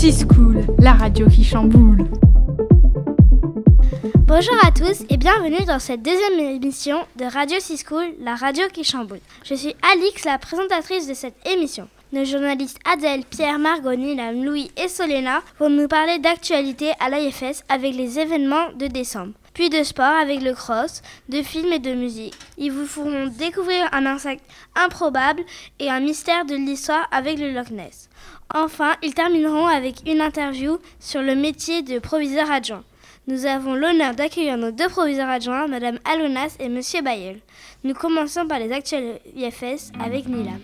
C-School, la radio qui chamboule. Bonjour à tous et bienvenue dans cette deuxième émission de Radio C-School, la radio qui chamboule. Je suis Alix, la présentatrice de cette émission. Nos journalistes Adèle, Pierre, Margot, Nilam, Louis et Solena vont nous parler d'actualité à l'AIFS avec les événements de décembre, puis de sport avec le cross, de films et de musique. Ils vous feront découvrir un insecte improbable et un mystère de l'histoire avec le Loch Ness. Enfin, ils termineront avec une interview sur le métier de proviseur adjoint. Nous avons l'honneur d'accueillir nos deux proviseurs adjoints, Madame Alonas et Monsieur Bayeul. Nous commençons par les actuels IFS avec Nilam.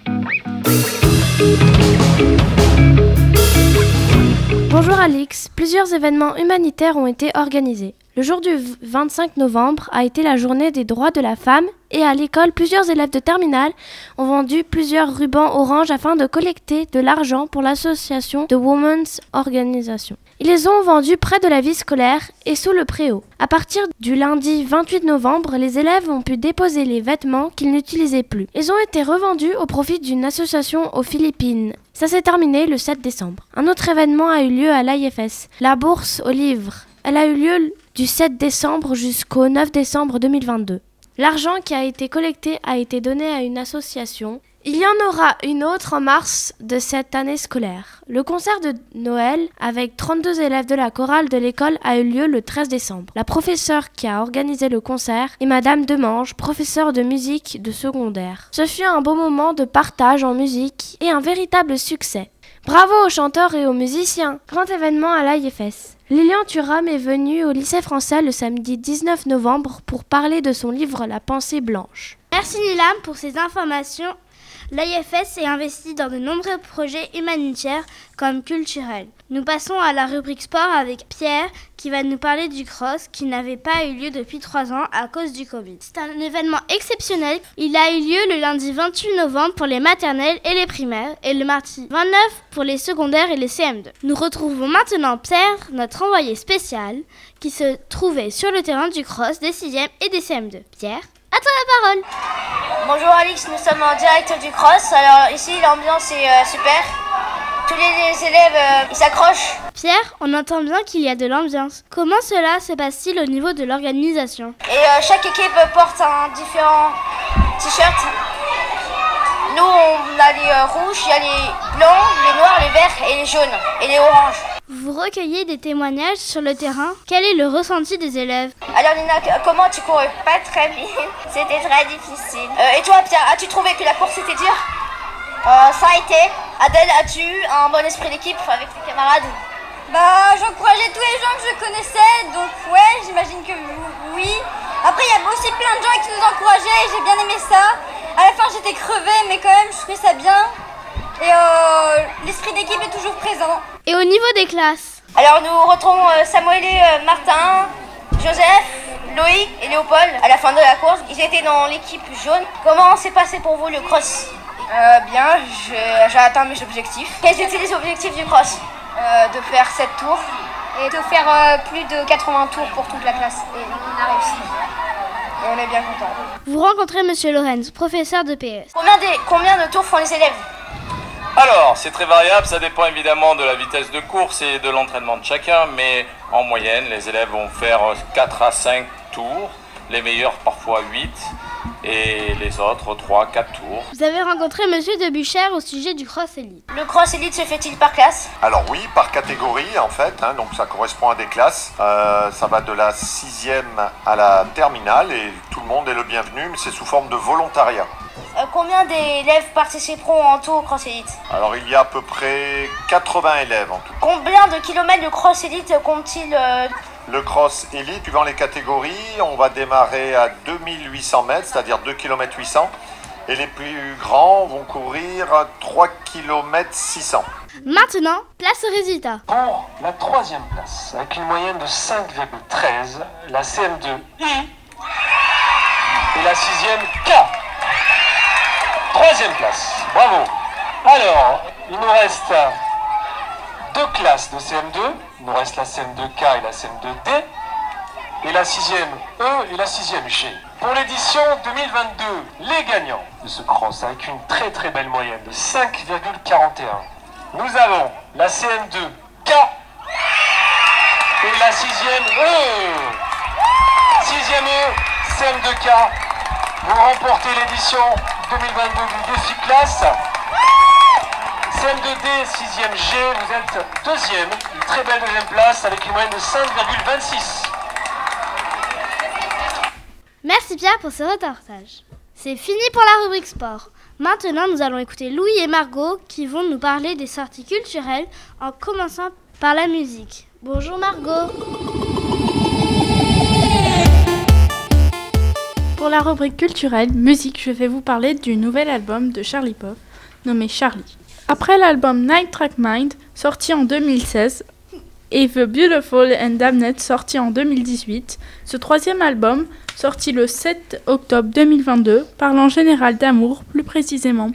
Bonjour Alix, plusieurs événements humanitaires ont été organisés. Le jour du 25 novembre a été la journée des droits de la femme et à l'école, plusieurs élèves de terminale ont vendu plusieurs rubans orange afin de collecter de l'argent pour l'association de Women's Organization. Ils les ont vendus près de la vie scolaire et sous le préau. À partir du lundi 28 novembre, les élèves ont pu déposer les vêtements qu'ils n'utilisaient plus. Ils ont été revendus au profit d'une association aux Philippines. Ça s'est terminé le 7 décembre. Un autre événement a eu lieu à l'AIFS, la bourse aux livres. Elle a eu lieu du 7 décembre jusqu'au 9 décembre 2022. L'argent qui a été collecté a été donné à une association. Il y en aura une autre en mars de cette année scolaire. Le concert de Noël avec 32 élèves de la chorale de l'école a eu lieu le 13 décembre. La professeure qui a organisé le concert est Madame Demange, professeure de musique de secondaire. Ce fut un beau moment de partage en musique et un véritable succès. Bravo aux chanteurs et aux musiciens! Grand événement à l'AIFS. Lilian Thuram est venue au lycée français le samedi 19 novembre pour parler de son livre La pensée blanche. Merci Nilam pour ces informations. L'AIFS est investi dans de nombreux projets humanitaires comme culturels. Nous passons à la rubrique sport avec Pierre qui va nous parler du cross qui n'avait pas eu lieu depuis 3 ans à cause du Covid. C'est un événement exceptionnel. Il a eu lieu le lundi 28 novembre pour les maternelles et les primaires et le mardi 29 pour les secondaires et les CM2. Nous retrouvons maintenant Pierre, notre envoyé spécial, qui se trouvait sur le terrain du cross des 6e et des CM2. Pierre, à toi la parole. Bonjour Alix, nous sommes en direct du cross. Alors ici l'ambiance est super. Tous les élèves ils s'accrochent. Pierre, on entend bien qu'il y a de l'ambiance. Comment cela se passe-t-il au niveau de l'organisation? Et chaque équipe porte un différent t-shirt. Nous on a les rouges, il y a les blancs, les noirs, les verts et les jaunes et les oranges. Vous recueillez des témoignages sur le terrain. Quel est le ressenti des élèves? Alors Nina, comment tu cours? Pas très bien, c'était très difficile. Et toi Pierre, as-tu trouvé que la course était dure? Ça a été. Adèle, as-tu eu un bon esprit d'équipe avec tes camarades? Bah, j'encourageais tous les gens que je connaissais, donc ouais, j'imagine que oui. Après, il y a aussi plein de gens qui nous encourageaient et j'ai bien aimé ça. À la fin, j'étais crevée, mais quand même, je trouvais ça bien. Et l'esprit d'équipe est toujours présent. Et au niveau des classes? Alors, nous retrouvons Samuel, Martin, Joseph, Loïc et Léopold à la fin de la course. Ils étaient dans l'équipe jaune. Comment s'est passé pour vous le cross? Bien, j'ai atteint mes objectifs. Quels étaient les objectifs du cross? De faire 7 tours et de faire plus de 80 tours pour toute la classe. Et on a réussi. Et on est bien contents. Vous rencontrez Monsieur Lorenz, professeur de PS. Combien de tours font les élèves? Alors, c'est très variable, ça dépend évidemment de la vitesse de course et de l'entraînement de chacun, mais en moyenne, les élèves vont faire 4 à 5 tours, les meilleurs parfois 8, et les autres 3 à 4 tours. Vous avez rencontré Monsieur de Buchère au sujet du cross élite. Le cross élite se fait-il par classe? Alors oui, par catégorie en fait, donc ça correspond à des classes. Ça va de la 6e à la terminale et tout le monde est le bienvenu, mais c'est sous forme de volontariat. Combien d'élèves participeront en tout au cross élite? Alors il y a à peu près 80 élèves en tout. Combien de kilomètres le cross élite compte-t-il? Le cross élite, suivant les catégories, on va démarrer à 2800 mètres, c'est-à-dire 2 km 800. Et les plus grands vont courir 3 km 600. Maintenant, place au résultat. Pour la 3e place, avec une moyenne de 5,13, la CM2 I et la 6e K. 3e place, bravo. Alors, il nous reste 2 classes de CM2. Il nous reste la CM2K et la CM2D. Et la 6e E et la 6e G. Pour l'édition 2022, les gagnants de ce cross avec une très très belle moyenne de 5,41. Nous avons la CM2 K la 6e E. 6e E, CM2K. Vous remportez l'édition 2022 du défi classe. CM2D, 6e G, vous êtes deuxième, une très belle deuxième place avec une moyenne de 5,26. Merci Pierre pour ce reportage. C'est fini pour la rubrique sport. Maintenant, nous allons écouter Louis et Margot qui vont nous parler des sorties culturelles en commençant par la musique. Bonjour Margot. Pour la rubrique culturelle, musique, je vais vous parler du nouvel album de Charlie Puth, nommé Charlie. Après l'album Nine Track Mind, sorti en 2016, et The Beautiful and Damned, sorti en 2018, ce troisième album, sorti le 7 octobre 2022, parle en général d'amour, plus précisément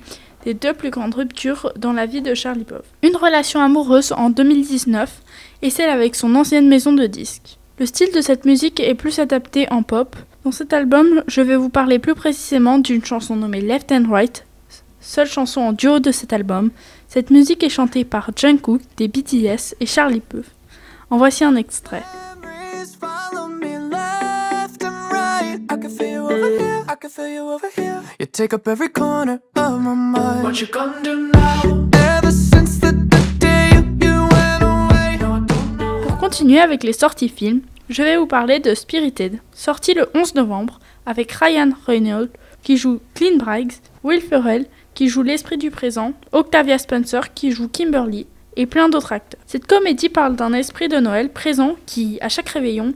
des deux plus grandes ruptures dans la vie de Charlie Puth. Une relation amoureuse en 2019 et celle avec son ancienne maison de disques. Le style de cette musique est plus adapté en pop. Dans cet album, je vais vous parler plus précisément d'une chanson nommée Left and Right, seule chanson en duo de cet album. Cette musique est chantée par Jungkook des BTS et Charlie Puth. En voici un extrait. Pour continuer avec les sorties films, je vais vous parler de Spirited, sorti le 11 novembre, avec Ryan Reynolds qui joue Clint Briggs, Will Ferrell qui joue l'esprit du présent, Octavia Spencer qui joue Kimberly et plein d'autres acteurs. Cette comédie parle d'un esprit de Noël présent qui, à chaque réveillon,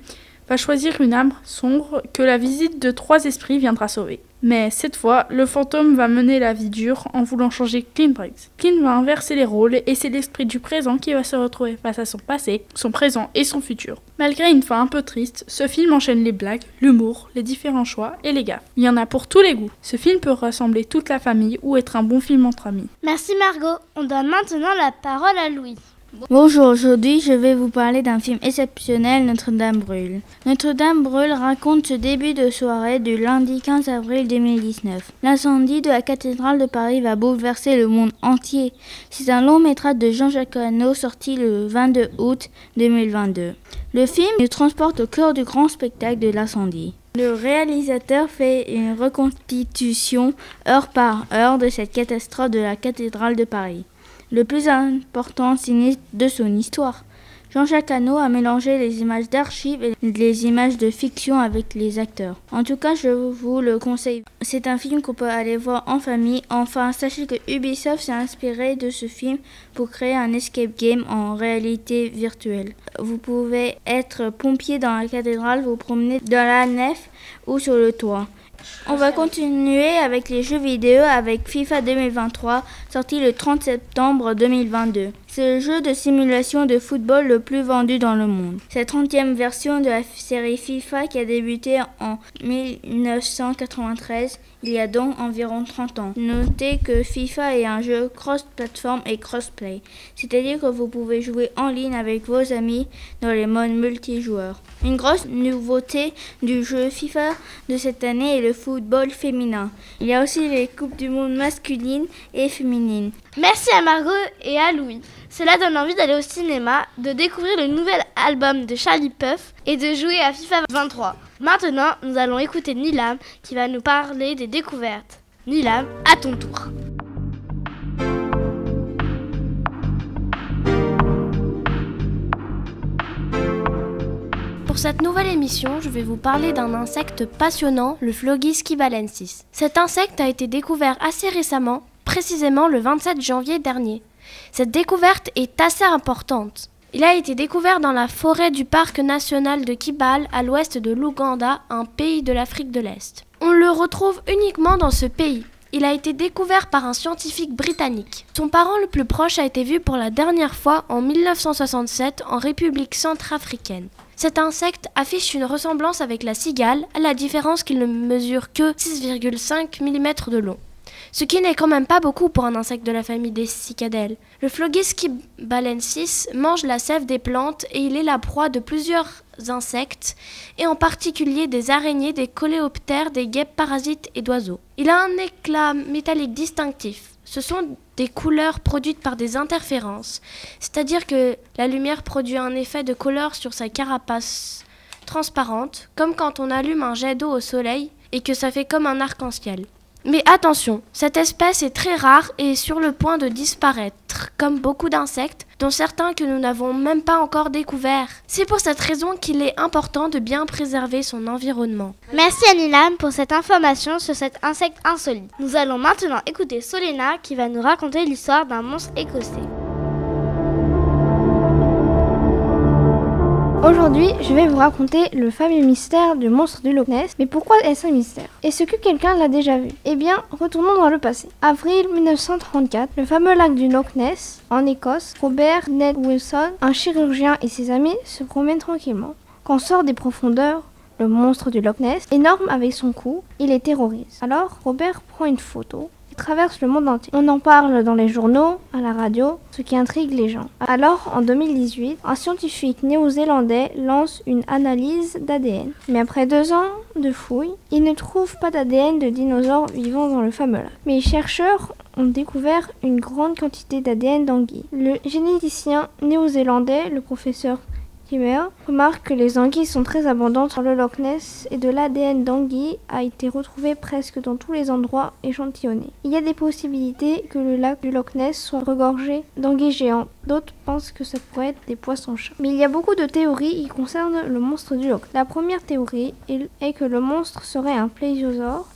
va choisir une âme sombre que la visite de 3 esprits viendra sauver. Mais cette fois, le fantôme va mener la vie dure en voulant changer Clint Briggs. Clint va inverser les rôles et c'est l'esprit du présent qui va se retrouver face à son passé, son présent et son futur. Malgré une fin un peu triste, ce film enchaîne les blagues, l'humour, les différents choix et les gaffes. Il y en a pour tous les goûts. Ce film peut rassembler toute la famille ou être un bon film entre amis. Merci Margot. On donne maintenant la parole à Louis. Bonjour, aujourd'hui je vais vous parler d'un film exceptionnel, Notre-Dame brûle. Notre-Dame brûle raconte ce début de soirée du lundi 15 avril 2019. L'incendie de la cathédrale de Paris va bouleverser le monde entier. C'est un long métrage de Jean-Jacques Hano sorti le 22 août 2022. Le film nous transporte au cœur du grand spectacle de l'incendie. Le réalisateur fait une reconstitution heure par heure de cette catastrophe de la cathédrale de Paris. Le plus important sinistre de son histoire. Jean-Jacques Hano a mélangé les images d'archives et les images de fiction avec les acteurs. En tout cas, je vous le conseille. C'est un film qu'on peut aller voir en famille. Enfin, sachez que Ubisoft s'est inspiré de ce film pour créer un escape game en réalité virtuelle. Vous pouvez être pompier dans la cathédrale, vous promener dans la nef ou sur le toit. On va continuer avec les jeux vidéo avec FIFA 2023, sorti le 30 septembre 2022. C'est le jeu de simulation de football le plus vendu dans le monde. Cette 30e version de la série FIFA qui a débuté en 1993, il y a donc environ 30 ans. Notez que FIFA est un jeu cross-platform et cross-play, c'est-à-dire que vous pouvez jouer en ligne avec vos amis dans les modes multijoueurs. Une grosse nouveauté du jeu FIFA de cette année est le football féminin. Il y a aussi les coupes du monde masculines et féminines. Merci à Margot et à Louis. Cela donne envie d'aller au cinéma, de découvrir le nouvel album de Charlie Puth et de jouer à FIFA 23. Maintenant, nous allons écouter Nilam qui va nous parler des découvertes. Nilam, à ton tour. Pour cette nouvelle émission, je vais vous parler d'un insecte passionnant, le Phlogistes quibalensis. Cet insecte a été découvert assez récemment, précisément le 27 janvier dernier. Cette découverte est assez importante. Il a été découvert dans la forêt du parc national de Kibale, à l'ouest de l'Ouganda, un pays de l'Afrique de l'Est. On le retrouve uniquement dans ce pays. Il a été découvert par un scientifique britannique. Son parent le plus proche a été vu pour la dernière fois en 1967 en République centrafricaine. Cet insecte affiche une ressemblance avec la cigale, à la différence qu'il ne mesure que 6,5 mm de long. Ce qui n'est quand même pas beaucoup pour un insecte de la famille des cicadelles. Le Phlogistes quibalensis mange la sève des plantes et il est la proie de plusieurs insectes, et en particulier des araignées, des coléoptères, des guêpes parasites et d'oiseaux. Il a un éclat métallique distinctif. Ce sont des couleurs produites par des interférences, c'est-à-dire que la lumière produit un effet de couleur sur sa carapace transparente, comme quand on allume un jet d'eau au soleil et que ça fait comme un arc-en-ciel. Mais attention, cette espèce est très rare et est sur le point de disparaître, comme beaucoup d'insectes, dont certains que nous n'avons même pas encore découverts. C'est pour cette raison qu'il est important de bien préserver son environnement. Merci Anilam pour cette information sur cet insecte insolite. Nous allons maintenant écouter Solena qui va nous raconter l'histoire d'un monstre écossais. Aujourd'hui, je vais vous raconter le fameux mystère du monstre du Loch Ness. Mais pourquoi est-ce un mystère? Est-ce que quelqu'un l'a déjà vu? Eh bien, retournons dans le passé. Avril 1934, le fameux lac du Loch Ness, en Écosse, Robert Ned Wilson, un chirurgien et ses amis se promènent tranquillement. Quand sort des profondeurs le monstre du Loch Ness, énorme avec son cou, il les terrorise. Alors, Robert prend une photo. Traverse le monde entier. On en parle dans les journaux, à la radio, ce qui intrigue les gens. Alors, en 2018, un scientifique néo-zélandais lance une analyse d'ADN. Mais après 2 ans de fouilles, il ne trouve pas d'ADN de dinosaures vivant dans le fameux lac. Mais les chercheurs ont découvert une grande quantité d'ADN d'anguilles. Le généticien néo-zélandais, le professeur remarque que les anguilles sont très abondantes dans le Loch Ness et de l'ADN d'anguilles a été retrouvé presque dans tous les endroits échantillonnés. Il y a des possibilités que le lac du Loch Ness soit regorgé d'anguilles géantes. D'autres pensent que ça pourrait être des poissons-chats. Mais il y a beaucoup de théories qui concernent le monstre du Loch Ness. La première théorie est que le monstre serait un plésiosaure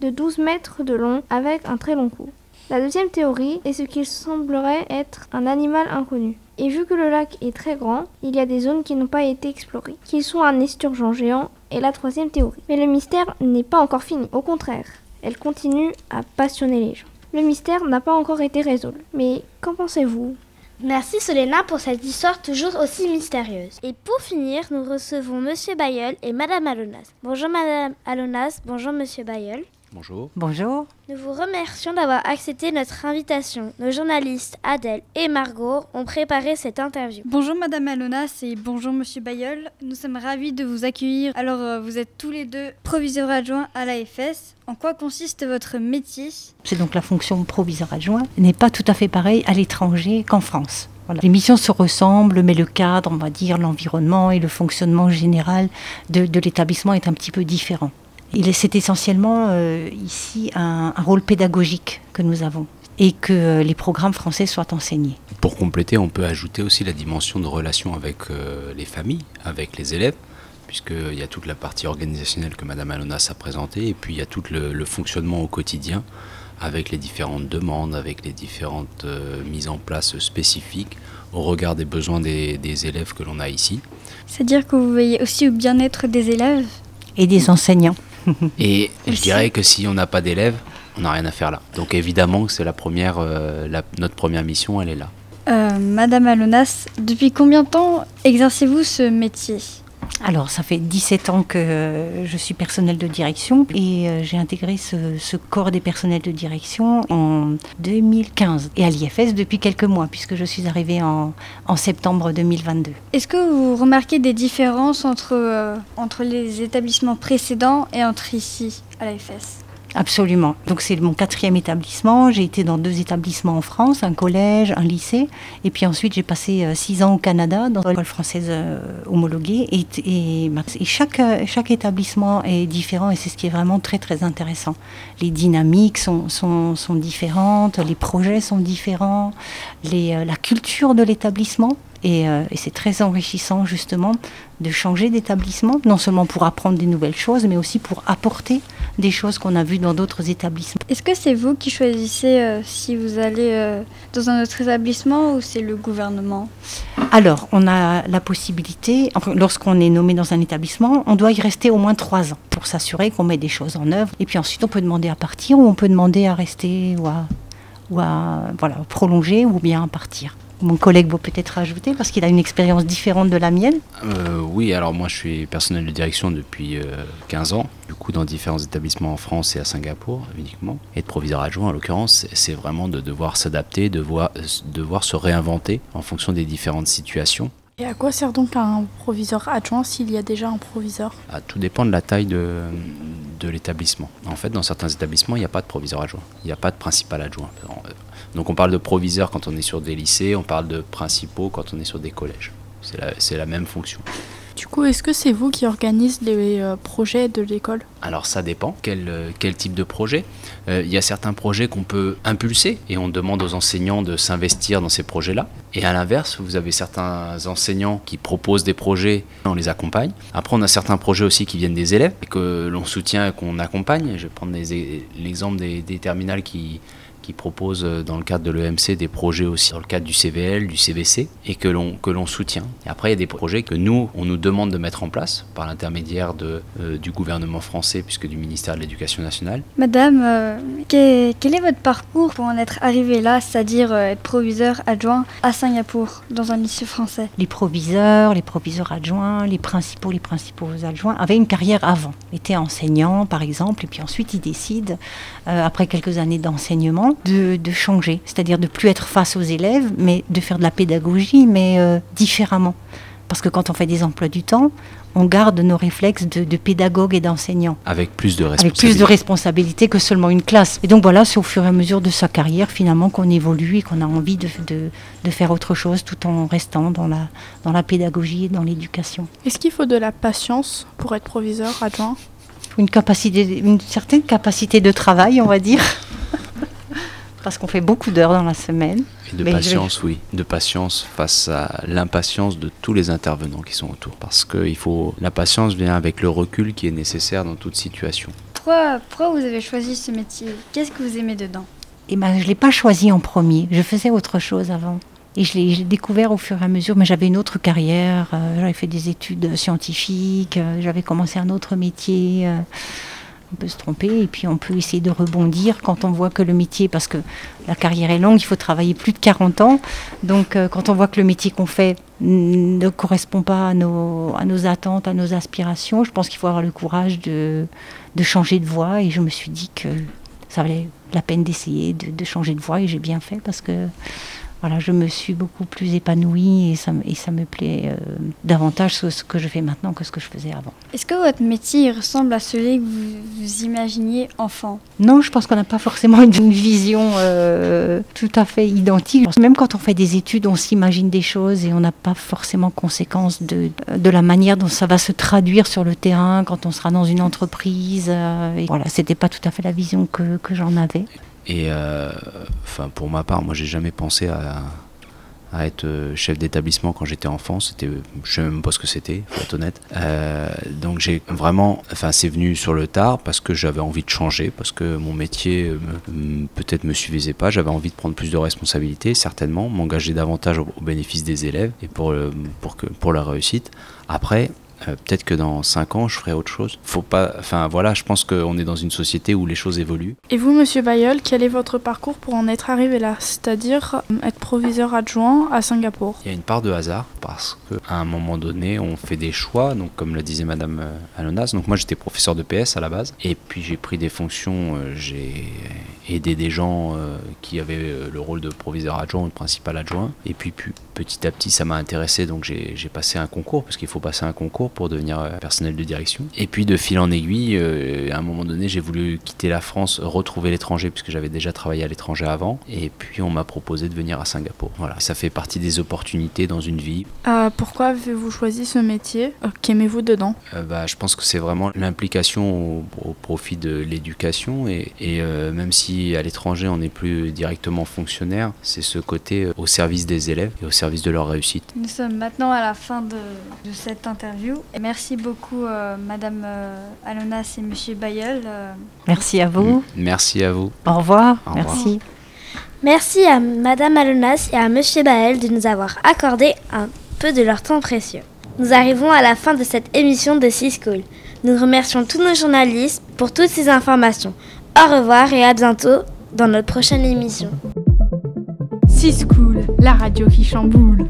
de 12 mètres de long avec un très long cou. La deuxième théorie est ce qu'il semblerait être un animal inconnu. Et vu que le lac est très grand, il y a des zones qui n'ont pas été explorées, qu'ils soient un esturgeon géant est la troisième théorie. Mais le mystère n'est pas encore fini, au contraire, elle continue à passionner les gens. Le mystère n'a pas encore été résolu, mais qu'en pensez-vous? Merci Solena pour cette histoire toujours aussi mystérieuse. Et pour finir, nous recevons Monsieur Bayeul et Madame Alonas. Bonjour Madame Alonas, bonjour Monsieur Bayeul. Bonjour. Bonjour. Nous vous remercions d'avoir accepté notre invitation. Nos journalistes Adèle et Margot ont préparé cette interview. Bonjour Madame Alonas et bonjour Monsieur Bayeul. Nous sommes ravis de vous accueillir. Alors vous êtes tous les deux proviseurs adjoints à l'AFS. En quoi consiste votre métier? C'est donc la fonction proviseur adjoint n'est pas tout à fait pareille à l'étranger qu'en France. Voilà. Les missions se ressemblent, mais le cadre, on va dire, l'environnement et le fonctionnement général de l'établissement est un petit peu différent. C'est essentiellement ici un rôle pédagogique que nous avons et que les programmes français soient enseignés. Pour compléter, on peut ajouter aussi la dimension de relation avec les familles, avec les élèves, puisqu'il y a toute la partie organisationnelle que Madame Alonas a présentée, et puis il y a tout le fonctionnement au quotidien, avec les différentes demandes, avec les différentes mises en place spécifiques au regard des besoins des élèves que l'on a ici. C'est-à-dire que vous veillez aussi au bien-être des élèves? Et des enseignants. Et je dirais que si on n'a pas d'élèves, on n'a rien à faire là. Donc évidemment, c'est notre première mission, elle est là. Madame Alonas, depuis combien de temps exercez-vous ce métier? Alors, ça fait 17 ans que je suis personnel de direction et j'ai intégré ce corps des personnels de direction en 2015 et à l'IFS depuis quelques mois puisque je suis arrivée en septembre 2022. Est-ce que vous remarquez des différences entre les établissements précédents et entre ici, à l'AFS? Absolument. Donc c'est mon 4e établissement. J'ai été dans 2 établissements en France, un collège, un lycée. Et puis ensuite, j'ai passé 6 ans au Canada dans l'école française homologuée. Et chaque établissement est différent et c'est ce qui est vraiment très très intéressant. Les dynamiques sont différentes, les projets sont différents, la culture de l'établissement. Et c'est très enrichissant justement de changer d'établissement, non seulement pour apprendre des nouvelles choses, mais aussi pour apporter des choses qu'on a vues dans d'autres établissements. Est-ce que c'est vous qui choisissez si vous allez dans un autre établissement ou c'est le gouvernement? Alors, on a la possibilité, lorsqu'on est nommé dans un établissement, on doit y rester au moins 3 ans pour s'assurer qu'on met des choses en œuvre. Et puis ensuite, on peut demander à partir ou on peut demander à rester ou à prolonger ou bien à partir. Mon collègue va peut-être rajouter parce qu'il a une expérience différente de la mienne. Oui, alors moi je suis personnel de direction depuis 15 ans, du coup dans différents établissements en France et à Singapour uniquement. Et de proviseur adjoint en l'occurrence, c'est vraiment de devoir s'adapter, de devoir se réinventer en fonction des différentes situations. Et à quoi sert donc un proviseur adjoint s'il y a déjà un proviseur? Tout dépend de la taille de l'établissement. En fait, dans certains établissements, il n'y a pas de proviseur adjoint, il n'y a pas de principal adjoint. Donc on parle de proviseur quand on est sur des lycées, on parle de principaux quand on est sur des collèges. C'est la même fonction. Du coup, est-ce que c'est vous qui organisez les projets de l'école? Alors ça dépend, quel type de projet. Il y a certains projets qu'on peut impulser et on demande aux enseignants de s'investir dans ces projets-là. Et à l'inverse, vous avez certains enseignants qui proposent des projets, on les accompagne. Après, on a certains projets aussi qui viennent des élèves et que l'on soutient et qu'on accompagne. Je vais prendre l'exemple des terminales qui proposent dans le cadre de l'EMC des projets aussi dans le cadre du CVL, du CVC et que l'on soutient. Et après, il y a des projets que on nous demande de mettre en place par l'intermédiaire du gouvernement français puisque du ministère de l'Éducation nationale. Madame, quel est votre parcours pour en être arrivé là, c'est-à-dire être proviseur adjoint à Singapour dans un lycée français? Les proviseurs adjoints, les principaux adjoints avaient une carrière avant, étaient enseignants par exemple, et puis ensuite ils décident, après quelques années d'enseignement, de changer, c'est-à-dire de plus être face aux élèves, mais de faire de la pédagogie, mais différemment. Parce que quand on fait des emplois du temps, on garde nos réflexes de pédagogue et d'enseignant. Avec plus de responsabilité. Avec plus de responsabilité que seulement une classe. Et donc voilà, c'est au fur et à mesure de sa carrière finalement qu'on évolue et qu'on a envie de faire autre chose tout en restant dans la pédagogie et dans l'éducation. Est-ce qu'il faut de la patience pour être proviseur adjoint? Une certaine capacité de travail, on va dire. Parce qu'on fait beaucoup d'heures dans la semaine. Et de patience, oui. De patience face à l'impatience de tous les intervenants qui sont autour. Parce que la patience vient avec le recul qui est nécessaire dans toute situation. Pourquoi vous avez choisi ce métier? Qu'est-ce que vous aimez dedans? Je ne l'ai pas choisi en premier. Je faisais autre chose avant. Et je l'ai découvert au fur et à mesure. Mais j'avais une autre carrière. J'avais fait des études scientifiques. J'avais commencé un autre métier. On peut se tromper et puis on peut essayer de rebondir quand on voit que le métier, parce que la carrière est longue, il faut travailler plus de 40 ans. Donc quand on voit que le métier qu'on fait ne correspond pas à nos attentes, à nos aspirations, je pense qu'il faut avoir le courage de changer de voie. Et je me suis dit que ça valait la peine d'essayer de changer de voie et j'ai bien fait parce que voilà, je me suis beaucoup plus épanouie et ça me plaît davantage ce que je fais maintenant que ce que je faisais avant. Est-ce que votre métier ressemble à celui que vous imaginiez enfant? Non, je pense qu'on n'a pas forcément une vision tout à fait identique. Même quand on fait des études, on s'imagine des choses et on n'a pas forcément conséquence de la manière dont ça va se traduire sur le terrain quand on sera dans une entreprise. Et voilà, c'était pas tout à fait la vision que j'en avais. Et pour ma part, moi j'ai jamais pensé à être chef d'établissement quand j'étais enfant. Je ne sais même pas ce que c'était, faut être honnête. Donc j'ai vraiment, c'est venu sur le tard parce que j'avais envie de changer, parce que mon métier peut-être me suffisait pas. J'avais envie de prendre plus de responsabilités, certainement, m'engager davantage au bénéfice des élèves et pour leur réussite. Après, peut-être que dans 5 ans, je ferai autre chose. Je pense qu'on est dans une société où les choses évoluent. Et vous, Monsieur Bayeul, quel est votre parcours pour en être arrivé là, c'est-à-dire être proviseur adjoint à Singapour? Il y a une part de hasard parce qu'à un moment donné, on fait des choix, donc comme le disait Madame Alonas. Donc moi, j'étais professeur de PS à la base, et puis j'ai pris des fonctions, j'ai aidé des gens qui avaient le rôle de proviseur adjoint ou de principal adjoint, et puis petit à petit, ça m'a intéressé, donc j'ai passé un concours, parce qu'il faut passer un concours pour devenir personnel de direction. Et puis de fil en aiguille, à un moment donné, j'ai voulu quitter la France, retrouver l'étranger, puisque j'avais déjà travaillé à l'étranger avant, et puis on m'a proposé de venir à Singapour. Voilà, ça fait partie des opportunités dans une vie. Pourquoi avez-vous choisi ce métier? Qu'aimez-vous dedans? Je pense que c'est vraiment l'implication au profit de l'éducation, et même si à l'étranger on n'est plus directement fonctionnaire, c'est ce côté au service des élèves et au service de leur réussite. Nous sommes maintenant à la fin de cette interview. Et merci beaucoup Madame Alonas et Monsieur Bayeul. Merci à vous. Merci à vous. Au revoir. Merci. Merci à Madame Alonas et à Monsieur Bayeul de nous avoir accordé un peu de leur temps précieux. Nous arrivons à la fin de cette émission de C-School. Nous remercions tous nos journalistes pour toutes ces informations. Au revoir et à bientôt dans notre prochaine émission. C-School, la radio qui chamboule.